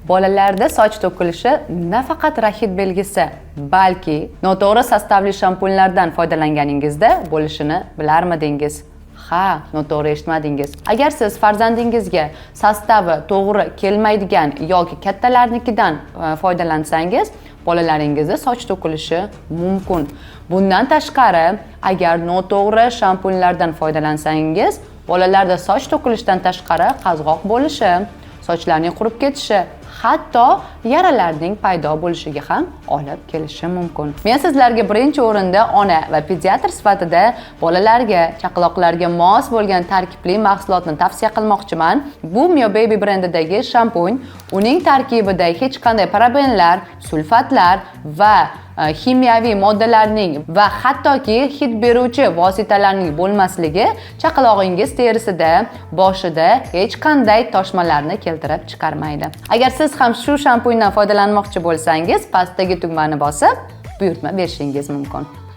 Bolalarda soch to'kilishi nafaqat rahit belgisi, balki noto'g'ri sostavli shampunlardan foydalanganingizda bo'lishini bilarmidingiz? Ha, noto'g'ri eshitmadingiz. Agar siz farzandingizga sostavi to'g'ri kelmaydigan yoki kattalarnikidan foydalansangiz, bolalaringizda soch to'kilishi mumkin. Bundan tashqari, agar noto'g'ri shampunlardan foydalansangiz, bolalarda soch to'kilishidan tashqari qazg'oq bo'lishi, sochlarning qurib ketishi, hatto yaralarning paydo bo'lishiga ham olib kelishi mumkin. Men sizlarga birinchi o'rinda ona va pediatr sifatida bolalarga, chaqaloqlarga mos bo'lgan tarkibli mahsulotni tavsiya qilmoqchiman. Bu Mio Baby brendidagi shampun. Uning tarkibida hech qanday parabenlar, sulfatlar va kimyoviy moddalarning va hattoki hid beruvchi vositalarning bo'lmasligi chaqalog'ingiz terisida, boshida hech qanday toshmalarni keltirib chiqarmaydi. Agar siz ham shu shampundan foydalanmoqchi bo'lsangiz, pastdagi tugmani bosib, buyurtma berishingiz mumkin.